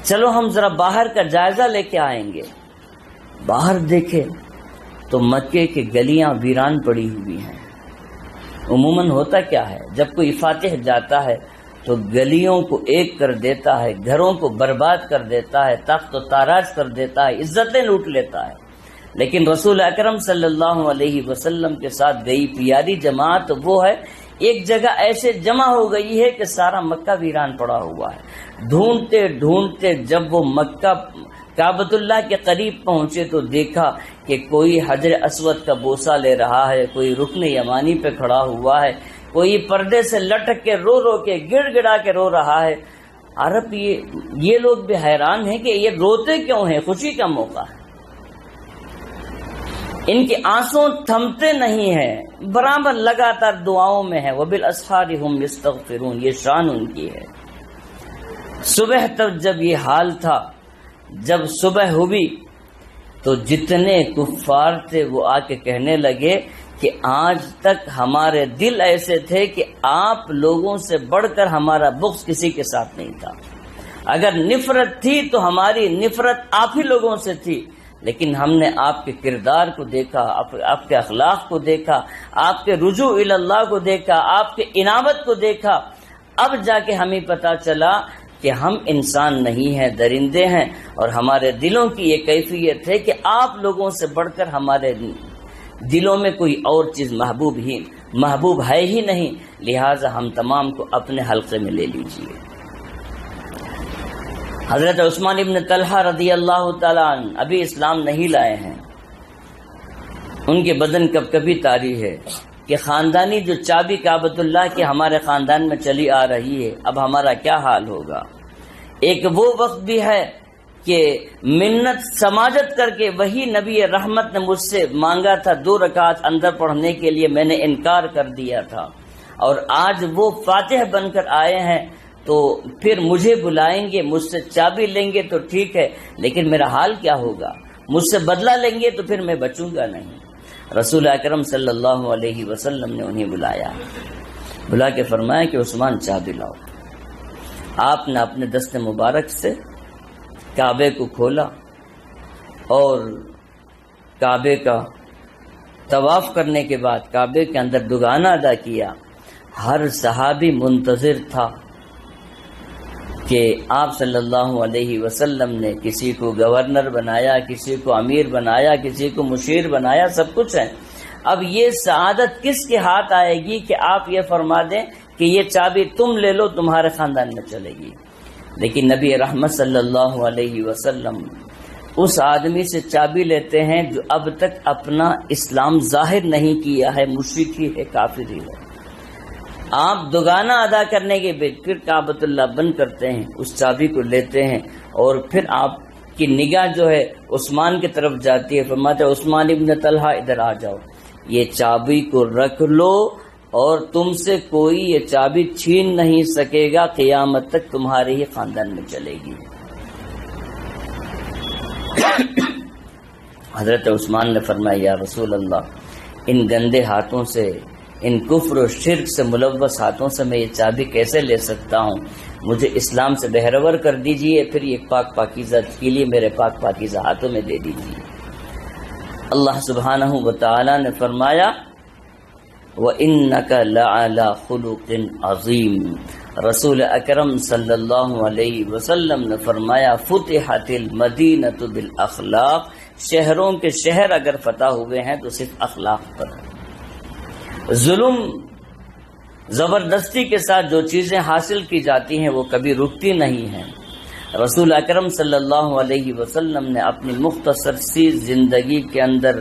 چلو ہم ذرا باہر کا جائزہ لے کے آئیں گے۔ باہر دیکھیں تو مکے کی گلیاں ویران پڑی ہوئی ہیں۔ عموماً ہوتا کیا ہے، جب کوئی فاتح جاتا ہے تو گلیوں کو ایک کر دیتا ہے، گھروں کو برباد کر دیتا ہے، تخت و تاراج کر دیتا ہے، عزتیں لوٹ لیتا ہے۔ لیکن رسول اکرم صلی اللہ علیہ وسلم کے ساتھ گئی پیاری جماعت وہ ہے، ایک جگہ ایسے جمع ہو گئی ہے کہ سارا مکہ ویران پڑا ہوا ہے۔ ڈھونڈتے ڈھونڈتے جب وہ مکہ کعبۃ اللہ کے قریب پہنچے تو دیکھا کہ کوئی حجر اسود کا بوسہ لے رہا ہے، کوئی رکن یمانی پہ کھڑا ہوا ہے، کوئی پردے سے لٹک کے رو رو کے گڑ گڑا کے رو رہا ہے۔ عرب یہ لوگ بھی حیران ہیں کہ یہ روتے کیوں ہیں، خوشی کا موقع ہے۔ ان کے آنسوں تھمتے نہیں ہیں، برابر لگاتار دعاؤں میں ہے۔ وبالاسحار هم یستغفرون، یہ شان ان کی ہے۔ صبح تک جب یہ حال تھا، جب صبح ہوئی تو جتنے کفار تھے وہ آ کے کہنے لگے کہ آج تک ہمارے دل ایسے تھے کہ آپ لوگوں سے بڑھ کر ہمارا بغض کسی کے ساتھ نہیں تھا۔ اگر نفرت تھی تو ہماری نفرت آپ ہی لوگوں سے تھی، لیکن ہم نے آپ کے کردار کو دیکھا، آپ کے اخلاق کو دیکھا، آپ کے رجوع الی اللہ کو دیکھا، آپ کے انابت کو دیکھا، اب جا کے ہمیں پتا چلا کہ ہم انسان نہیں ہیں، درندے ہیں، اور ہمارے دلوں کی یہ کیفیت ہے کہ آپ لوگوں سے بڑھ کر ہمارے دلوں میں کوئی اور چیز محبوب ہے ہی نہیں، لہٰذا ہم تمام کو اپنے حلقے میں لے لیجئے۔ حضرت عثمان ابن طلحہ رضی اللہ تعالیٰ عنہ ابھی اسلام نہیں لائے ہیں، ان کے بدن کب کبھی طاری ہے کہ خاندانی جو چابی کعبۃ اللہ کے ہمارے خاندان میں چلی آ رہی ہے، اب ہمارا کیا حال ہوگا۔ ایک وہ وقت بھی ہے کہ منت سماجت کر کے وہی نبی رحمت نے مجھ سے مانگا تھا 2 رکعت اندر پڑھنے کے لیے، میں نے انکار کر دیا تھا، اور آج وہ فاتح بن کر آئے ہیں تو پھر مجھے بلائیں گے، مجھ سے چابی لیں گے تو ٹھیک ہے، لیکن میرا حال کیا ہوگا، مجھ سے بدلہ لیں گے تو پھر میں بچوں گا نہیں۔ رسول اکرم صلی اللہ علیہ وسلم نے انہیں بلا کے فرمایا کہ عثمان چابی لاؤ۔ آپ نے اپنے دست مبارک سے کعبے کو کھولا اور کعبے کا طواف کرنے کے بعد کعبے کے اندر دگانہ ادا کیا۔ ہر صحابی منتظر تھا کہ آپ صلی اللہ علیہ وسلم نے کسی کو گورنر بنایا، کسی کو امیر بنایا، کسی کو مشیر بنایا، سب کچھ ہے۔ اب یہ سعادت کس کے ہاتھ آئے گی کہ آپ یہ فرما دیں کہ یہ چابی تم لے لو، تمہارے خاندان میں چلے گی۔ لیکن نبی رحمت صلی اللہ علیہ وسلم اس آدمی سے چابی لیتے ہیں جو اب تک اپنا اسلام ظاہر نہیں کیا ہے، مشرک ہی ہے، کافر ہی ہے۔ آپ دگانہ ادا کرنے کے بعد پھر کعبۃ اللہ بند کرتے ہیں، اس چابی کو لیتے ہیں، اور پھر آپ کی نگاہ جو ہے عثمان کی طرف جاتی ہے، فرماتے عثمان ابن طلحہ ادھر آ جاؤ، یہ چابی کو رکھ لو اور تم سے کوئی یہ چابی چھین نہیں سکے گا، قیامت تک تمہارے ہی خاندان میں چلے گی۔ حضرت عثمان نے فرمایا یا رسول اللہ، ان گندے ہاتھوں سے، ان کفر و شرک سے ملوث ہاتھوں سے میں یہ چابی کیسے لے سکتا ہوں، مجھے اسلام سے بہرور کر دیجئے، پھر یہ پاک پاکیزہ کے لیے میرے پاک پاکیزہ ہاتھوں میں دے دیجئے۔ اللہ سبحانہ وتعالی نے فرمایا وَإِنَّكَ لَعَلَى خُلُقٍ عَظِيمٍ۔ رسول اکرم صلی اللہ علیہ وسلم نے فرمایا فتحت المدینۃ بالاخلاق، شہروں کے شہر اگر فتح ہوئے ہیں تو صرف اخلاق پر ہے۔ ظلم زبردستی کے ساتھ جو چیزیں حاصل کی جاتی ہیں وہ کبھی رکتی نہیں ہیں۔ رسول اکرم صلی اللہ علیہ وسلم نے اپنی مختصر سی زندگی کے اندر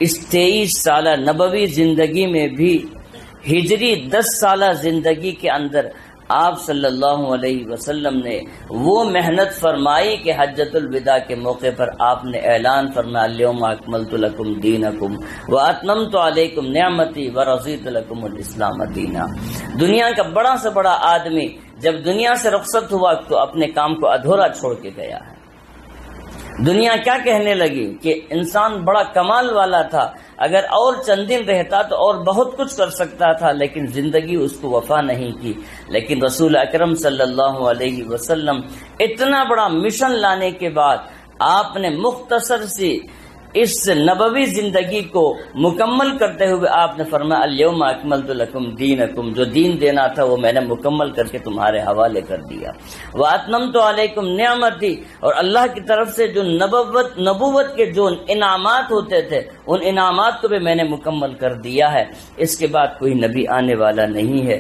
اس 23 سالہ نبوی زندگی میں بھی ہجری 10 سالہ زندگی کے اندر آپ صلی اللہ علیہ وسلم نے وہ محنت فرمائی کہ حجۃ الوداع کے موقع پر آپ نے اعلان فرمایا الیوم اکملت لکم دینکم واتممت علیکم نعمتی ورضیت لکم الاسلام دینا۔ دنیا کا بڑا سے بڑا آدمی جب دنیا سے رخصت ہوا تو اپنے کام کو ادھورا چھوڑ کے گیا ہے۔ دنیا کیا کہنے لگی کہ انسان بڑا کمال والا تھا، اگر اور چند دن رہتا تو اور بہت کچھ کر سکتا تھا، لیکن زندگی اس کو وفا نہیں کی۔ لیکن رسول اکرم صلی اللہ علیہ وسلم اتنا بڑا مشن لانے کے بعد آپ نے مختصر سی اس نبوی زندگی کو مکمل کرتے ہوئے آپ نے فرمایا الیوم اکملت لکم دینکم، جو دین دینا تھا وہ میں نے مکمل کر کے تمہارے حوالے کر دیا۔ واتممت علیکم نعمتی، اور اللہ کی طرف سے جو نبوت کے جو انعامات ہوتے تھے ان انعامات کو بھی میں نے مکمل کر دیا ہے، اس کے بعد کوئی نبی آنے والا نہیں ہے۔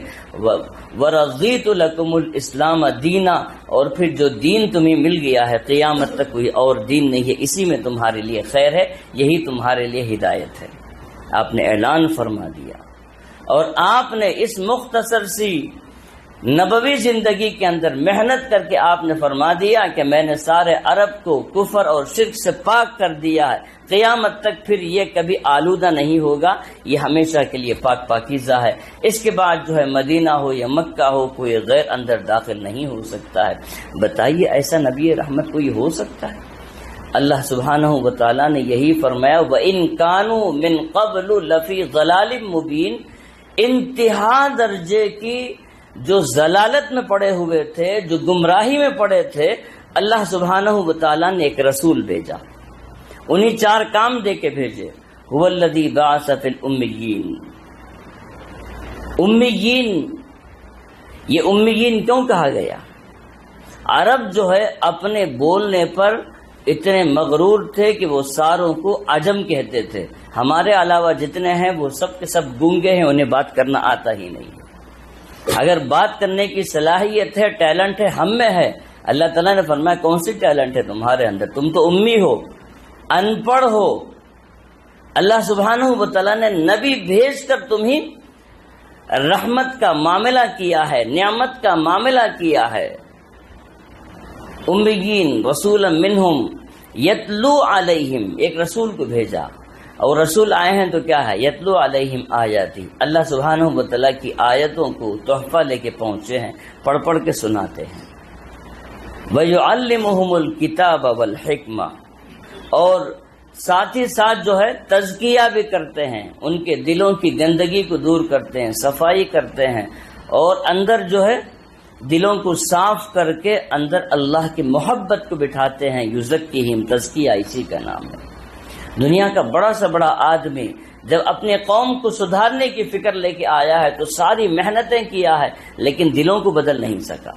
ورضیت لکم الاسلام دینا، اور پھر جو دین تمہیں مل گیا ہے قیامت تک کوئی اور دین نہیں ہے، اسی میں تمہارے لیے خیر ہے، یہی تمہارے لیے ہدایت ہے۔ آپ نے اعلان فرما دیا، اور آپ نے اس مختصر سی نبوی زندگی کے اندر محنت کر کے آپ نے فرما دیا کہ میں نے سارے عرب کو کفر اور شرک سے پاک کر دیا ہے، قیامت تک پھر یہ کبھی آلودہ نہیں ہوگا، یہ ہمیشہ کے لیے پاک پاکیزہ ہے۔ اس کے بعد جو ہے مدینہ ہو یا مکہ ہو کوئی غیر اندر داخل نہیں ہو سکتا ہے۔ بتائیے ایسا نبی رحمت کوئی ہو سکتا ہے؟ اللہ سبحانہ و تعالیٰ نے یہی فرمایا وَإِن كَانُوا مِن قَبْلُ لَفِي ضَلَالٍ مُبِينٍ، انتہا درجے کی جو ضلالت میں پڑے ہوئے تھے، جو گمراہی میں پڑے تھے، اللہ سبحانہ و تعالیٰ نے ایک رسول بھیجا، انہی 4 کام دے کے بھیجے۔ هُوَ الَّذِي بَعَثَ فِي الْأُمِّيِّينَ، امیین، یہ امیین کیوں کہا گیا؟ عرب جو ہے اپنے بولنے پر اتنے مغرور تھے کہ وہ ساروں کو عجم کہتے تھے، ہمارے علاوہ جتنے ہیں وہ سب کے سب گونگے ہیں، انہیں بات کرنا آتا ہی نہیں۔ اگر بات کرنے کی صلاحیت ہے، ٹیلنٹ ہے، ہم میں ہے۔ اللہ تعالیٰ نے فرمایا کون سی ٹیلنٹ ہے تمہارے اندر؟ تم تو امی ہو، ان پڑھ ہو۔ اللہ سبحانہ و تعالیٰ نے نبی بھیج کر تمہیں رحمت کا معاملہ کیا ہے، نعمت کا معاملہ کیا ہے۔ امیین رسولا منہم یتلو علیہم، ایک رسول کو بھیجا، اور رسول آئے ہیں تو کیا ہے؟ یتلو علیہم آیاتی، اللہ سبحانہ و تعالیٰ کی آیتوں کو تحفہ لے کے پہنچے ہیں، پڑھ پڑھ کے سناتے ہیں۔ وَيُعَلِّمُهُمُ الْكِتَابَ وَالْحِکْمَةَ، اور ساتھ ہی ساتھ جو ہے تزکیہ بھی کرتے ہیں، ان کے دلوں کی گندگی کو دور کرتے ہیں، صفائی کرتے ہیں، اور اندر جو ہے دلوں کو صاف کر کے اندر اللہ کی محبت کو بٹھاتے ہیں۔ یزکیہم، تزکیہ اسی کا نام ہے۔ دنیا کا بڑا سے بڑا آدمی جب اپنے قوم کو سدھارنے کی فکر لے کے آیا ہے تو ساری محنتیں کیا ہے، لیکن دلوں کو بدل نہیں سکا۔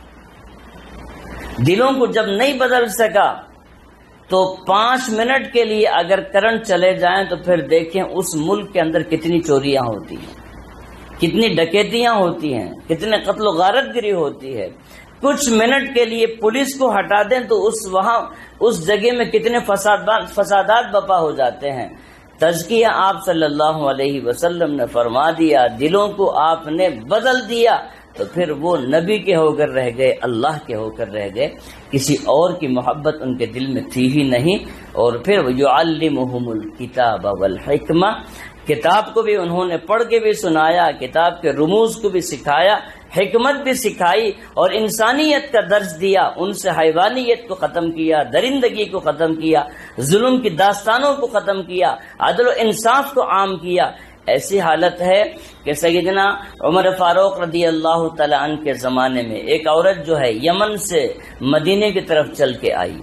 دلوں کو جب نہیں بدل سکا تو 5 منٹ کے لیے اگر کرنٹ چلے جائیں تو پھر دیکھیں اس ملک کے اندر کتنی چوریاں ہوتی ہیں، کتنی ڈکیتیاں ہوتی ہیں، کتنے قتل و غارت گری ہوتی ہے۔ کچھ منٹ کے لیے پولیس کو ہٹا دیں تو اس جگہ میں کتنے فسادات برپا ہو جاتے ہیں۔ تزکیہ آپ صلی اللہ علیہ وسلم نے فرما دیا، دلوں کو آپ نے بدل دیا، تو پھر وہ نبی کے ہو کر رہ گئے، اللہ کے ہو کر رہ گئے، کسی اور کی محبت ان کے دل میں تھی ہی نہیں۔ اور پھر یعلمہم الکتاب والحکمہ، کتاب کو بھی انہوں نے پڑھ کے بھی سنایا، کتاب کے رموز کو بھی سکھایا، حکمت بھی سکھائی، اور انسانیت کا درس دیا، ان سے حیوانیت کو ختم کیا، درندگی کو ختم کیا، ظلم کی داستانوں کو ختم کیا، عدل و انصاف کو عام کیا۔ ایسی حالت ہے کہ سیدنا عمر فاروق رضی اللہ تعالی عنہ کے زمانے میں ایک عورت جو ہے یمن سے مدینے کی طرف چل کے آئی،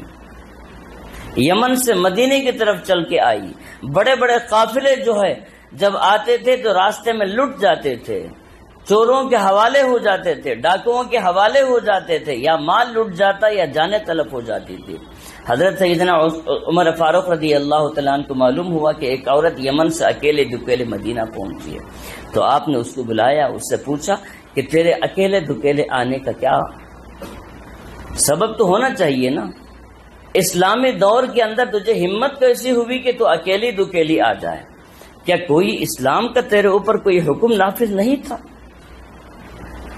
یمن سے مدینے کی طرف چل کے آئی۔ بڑے بڑے قافلے جو ہے جب آتے تھے تو راستے میں لٹ جاتے تھے، چوروں کے حوالے ہو جاتے تھے، ڈاکوؤں کے حوالے ہو جاتے تھے، یا مال لٹ جاتا یا جانیں تلف ہو جاتی تھی۔ حضرت سیدنا عمر فاروق رضی اللہ تعالیٰ عنہ کو معلوم ہوا کہ ایک عورت یمن سے اکیلے دکیلے مدینہ پہنچی ہے، تو آپ نے اس کو بلایا، اس سے پوچھا کہ تیرے اکیلے دکیلے آنے کا کیا سبب تو ہونا چاہیے نا، اسلامی دور کے اندر تجھے ہمت کیسی ہوئی کہ تو اکیلی دکیلی آ جائے؟ کیا کوئی اسلام کا تیرے اوپر کوئی حکم نافذ نہیں تھا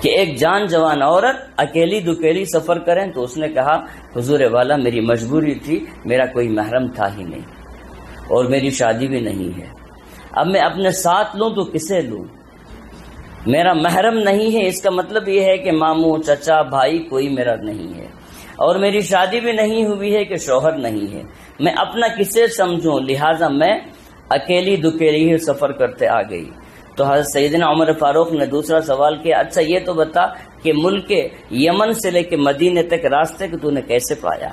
کہ ایک جان جوان عورت اکیلی دکیلی سفر کریں؟ تو اس نے کہا حضور والا میری مجبوری تھی، میرا کوئی محرم تھا ہی نہیں، اور میری شادی بھی نہیں ہے، اب میں اپنے ساتھ لوں تو کسے لوں؟ میرا محرم نہیں ہے، اس کا مطلب یہ ہے کہ ماموں، چچا، بھائی کوئی میرا نہیں ہے، اور میری شادی بھی نہیں ہوئی ہے کہ شوہر نہیں ہے، میں اپنا کسے سمجھوں، لہٰذا میں اکیلی دکیلی ہی سفر کرتے آ گئی۔ تو حضرت سیدنا عمر فاروق نے دوسرا سوال کیا، اچھا یہ تو بتا کہ ملک یمن سے لے کے مدینے تک راستے کو تو نے کیسے پایا؟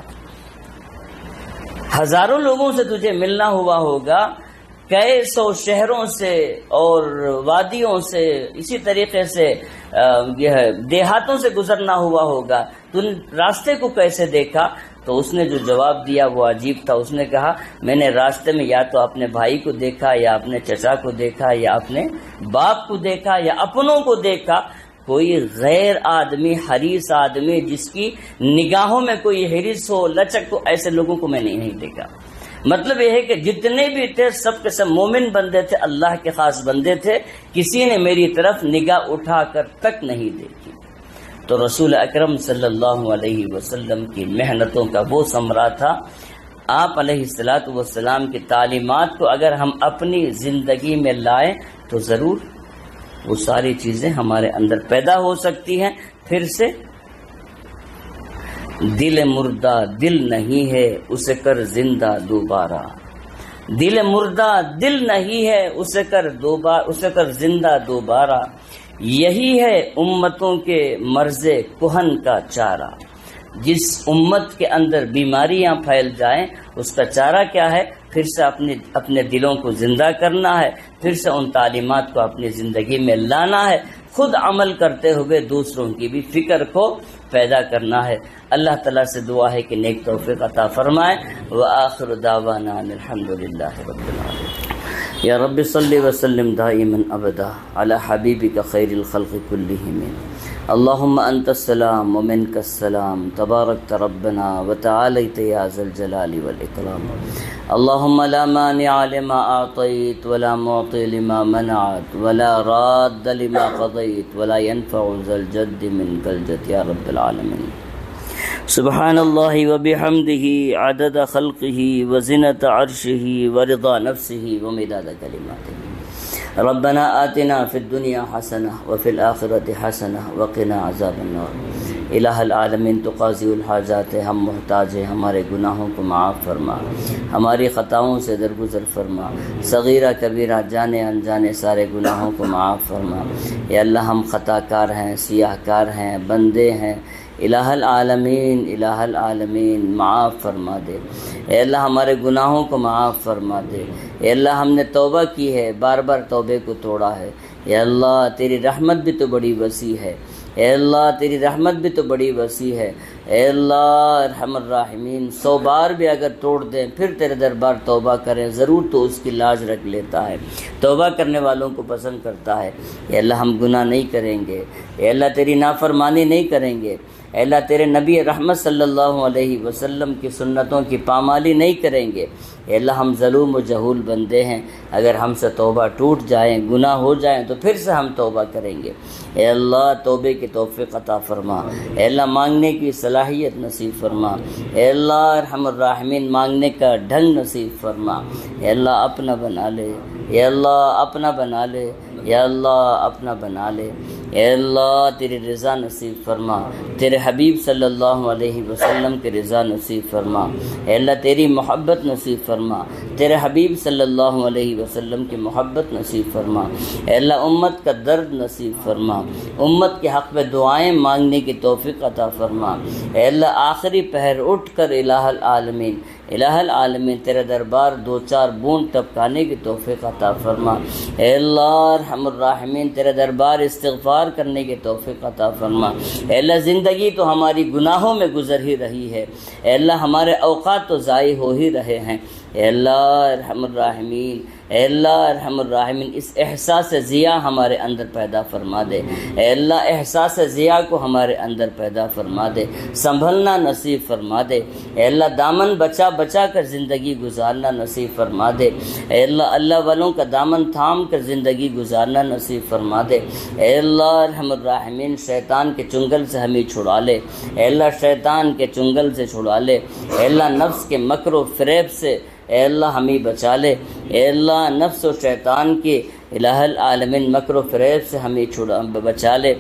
ہزاروں لوگوں سے تجھے ملنا ہوا ہوگا، کئی سو شہروں سے اور وادیوں سے، اسی طریقے سے دیہاتوں سے گزرنا ہوا ہوگا، تو نے راستے کو کیسے دیکھا؟ تو اس نے جو جواب دیا وہ عجیب تھا۔ اس نے کہا میں نے راستے میں یا تو اپنے بھائی کو دیکھا، یا اپنے چچا کو دیکھا، یا اپنے باپ کو دیکھا، یا اپنوں کو دیکھا، کوئی غیر آدمی، حریص آدمی جس کی نگاہوں میں کوئی حرص ہو، لچک ہو، ایسے لوگوں کو میں نے نہیں دیکھا۔ مطلب یہ ہے کہ جتنے بھی تھے سب کے سب مومن بندے تھے، اللہ کے خاص بندے تھے، کسی نے میری طرف نگاہ اٹھا کر تک نہیں دیکھی۔ تو رسول اکرم صلی اللہ علیہ وسلم کی محنتوں کا وہ ثمرہ تھا۔ آپ علیہ الصلاۃ والسلام کی تعلیمات کو اگر ہم اپنی زندگی میں لائیں تو ضرور وہ ساری چیزیں ہمارے اندر پیدا ہو سکتی ہیں۔ پھر سے دل مردہ دل نہیں ہے اسے کر زندہ دوبارہ، دل مردہ دل نہیں ہے اسے کر زندہ دوبارہ، یہی ہے امتوں کے مرض کہن کا چارہ۔ جس امت کے اندر بیماریاں پھیل جائیں اس کا چارہ کیا ہے؟ پھر سے اپنے دلوں کو زندہ کرنا ہے، پھر سے ان تعلیمات کو اپنی زندگی میں لانا ہے، خود عمل کرتے ہوئے دوسروں کی بھی فکر کو پیدا کرنا ہے۔ اللہ تعالیٰ سے دعا ہے کہ نیک توفیق عطا فرمائے۔ وآخر دعوانا الحمدللہ رب العالمین۔ یا رب صلی وسلم دائما ابدا علی حبیبک خیر الخلق کلہم، اللہم انت السلام ومنک السلام، تبارکت ربنا وتعالیت یا ذا الجلال والاکرام، اللہم لا مانع لما اعطیت ولا معطی لما منعت ولا راد لما قضیت ولا ينفع ذا الجد منک الجد یا رب العالمین۔ سبحان اللہ وبحمدہ عدد خلقہ وزنۃ عرشہ ورضا نفسہ ومداد کلماتہ، ربنا آتنا فی الدنیا حسنہ وفی الآخرۃ حسنہ وقنا عذاب النار۔ الہ العالمین تو قاضی الحاجات ہے، ہم محتاج ہیں، ہمارے گناہوں کو معاف فرما، ہماری خطاؤں سے درگزر فرما، صغیرہ کبیرہ جانے انجانے سارے گناہوں کو معاف فرما۔ یا اللہ ہم خطا کار ہیں، سیاہ کار ہیں، بندے ہیں، الہ العالمین معاف فرما دے۔ اے اللہ ہمارے گناہوں کو معاف فرما دے۔ اے اللہ ہم نے توبہ کی ہے، بار بار توبے کو توڑا ہے۔ اے اللہ تیری رحمت بھی تو بڑی وسیع ہے، اے اللہ تیری رحمت بھی تو بڑی وسیع ہے۔ اے اللہ ارحم الراحمین، 100 بار بھی اگر توڑ دیں پھر تیرے دربار توبہ کریں، ضرور تو اس کی لاج رکھ لیتا ہے، توبہ کرنے والوں کو پسند کرتا ہے۔ اے اللہ ہم گناہ نہیں کریں گے، اے اللہ تیری نافرمانی نہیں کریں گے، اے اللہ تیرے نبی رحمت صلی اللہ علیہ وسلم کی سنتوں کی پامالی نہیں کریں گے۔ اے اللہ ہم ظلوم و جہول بندے ہیں، اگر ہم سے توبہ ٹوٹ جائیں، گناہ ہو جائیں تو پھر سے ہم توبہ کریں گے۔ اے اللہ توبے کی توفیق عطا فرما، اے اللہ مانگنے کی صلاحیت نصیب فرما، اے اللہ ارحم الراحمین مانگنے کا ڈھنگ نصیب فرما۔ اے اللہ اپنا بنا لے، اے اللہ اپنا بنا لے، یا اللہ اپنا بنا لے۔ اے اللہ تیری رضا نصیب فرما، تیرے حبیب صلی اللہ علیہ وسلم کی رضا نصیب فرما۔ اے اللہ تیری محبت نصیب فرما، تیرے حبیب صلی اللہ علیہ وسلم کی محبت نصیب فرما۔ اے اللہ امت کا درد نصیب فرما، امت کے حق میں دعائیں مانگنے کی توفیق عطا فرما۔ اے اللہ آخری پہر اٹھ کر الہ العالمین تیرے دربار 2-4 بوند ٹپکانے کی توفیق عطا فرما۔ اے اللہ ارحم الراحمین تیرے دربار استغفار کرنے کی توفیق عطا فرما۔ اے اللہ زندگی تو ہماری گناہوں میں گزر ہی رہی ہے، اے اللہ ہمارے اوقات تو ضائع ہو ہی رہے ہیں۔ اے اللہ ارحم الراحمین، اے اللہ ارحم الراحمین اس احساس ضیاء ہمارے اندر پیدا فرما دے۔ اے اللہ احساس ضیاء کو ہمارے اندر پیدا فرما دے، سنبھلنا نصیب فرما دے۔ اے اللہ دامن بچا بچا کر زندگی گزارنا نصیب فرما دے۔ اے اللہ والوں کا دامن تھام کر زندگی گزارنا نصیب فرما دے۔ اے اللہ ارحم الراحمین شیطان کے چنگل سے ہمیں چھڑا لے، اے اللہ شیطان کے چنگل سے چھڑا لے۔ اے اللہ نفس کے مکر و فریب سے اے اللہ ہمیں بچا لے۔ اے اللہ نفس و شیطان کی الہ العالمین مکر و فریب سے ہمیں بچا لے۔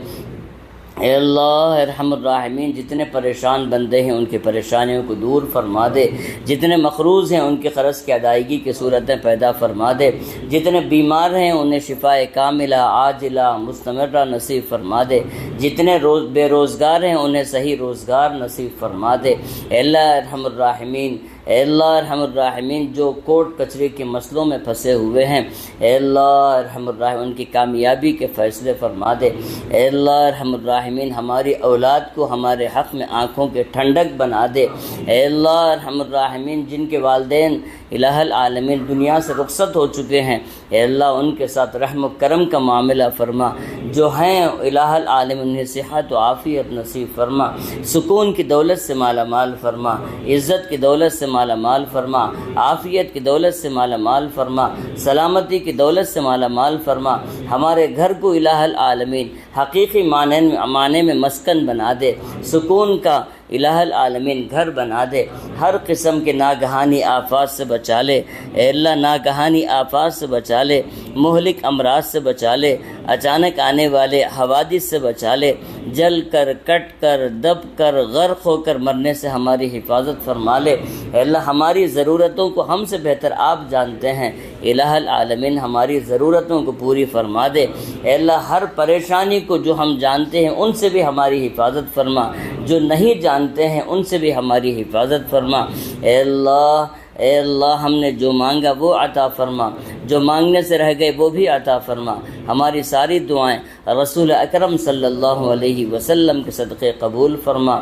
اے اللہ ارحم الراحمین، جتنے پریشان بندے ہیں ان کی پریشانیوں کو دور فرما دے، جتنے مقروض ہیں ان کے قرض کی ادائیگی کی صورتیں پیدا فرما دے، جتنے بیمار ہیں انہیں شفاء کاملہ عاجلہ مستمرہ نصیب فرما دے، جتنے بے روزگار ہیں انہیں صحیح روزگار نصیب فرما دے۔ اے اللہ ارحم الراحمین، اے اللہ ارحم الراحمین، جو کورٹ کچہری کے مسئلوں میں پھنسے ہوئے ہیں اے اللہ ارحم الراحمین ان کی کامیابی کے فیصلے فرما دے۔ اے اللہ ارحم الراحمین ہماری اولاد کو ہمارے حق میں آنکھوں کے ٹھنڈک بنا دے۔ اے اللہ ارحم الراحمین جن کے والدین الہ العالمین دنیا سے رخصت ہو چکے ہیں اے اللہ ان کے ساتھ رحم و کرم کا معاملہ فرما، جو ہیں الہ العالمین انہیں صحت و عافیت نصیب فرما، سکون کی دولت سے مالا مال فرما، عزت کی دولت سے مالا مال فرما، عافیت کی دولت سے مالا مال فرما، سلامتی کی دولت سے مالا مال فرما۔ ہمارے گھر کو الہ العالمین حقیقی معنی میں مسکن بنا دے، سکون کا الہ العالمین گھر بنا دے، ہر قسم کے ناگہانی آفات سے بچا لے اے اللہ، ناگہانی آفات سے بچا لے، مہلک امراض سے بچا لے، اچانک آنے والے حوادث سے بچا لے، جل کر کٹ کر دب کر غرق ہو کر مرنے سے ہماری حفاظت فرما لے اے اللہ۔ ہماری ضرورتوں کو ہم سے بہتر آپ جانتے ہیں، الہ العالمین ہماری ضرورتوں کو پوری فرما دے اے اللہ۔ ہر پریشانی کو جو ہم جانتے ہیں ان سے بھی ہماری حفاظت فرما، جو نہیں جانتے ہیں ان سے بھی ہماری حفاظت فرما اے اللہ۔ اے اللہ ہم نے جو مانگا وہ عطا فرما، جو مانگنے سے رہ گئے وہ بھی عطا فرما۔ ہماری ساری دعائیں رسول اکرم صلی اللہ علیہ وسلم کے صدقے قبول فرما۔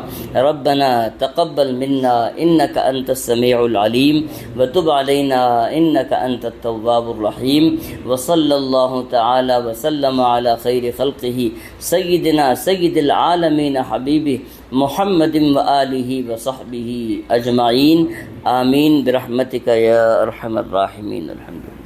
ربنا تقبل منا انک انت السمیع العلیم وتب علینا انک انت التواب الرحیم، وصلی اللہ تعالی وسلم علی خیر خلقہ سیدنا سید العالمین حبیبہ محمد وآلہ وصحبہ اجمعین، آمین برحمتک یا ارحم الراحمین۔ الحمد للہ۔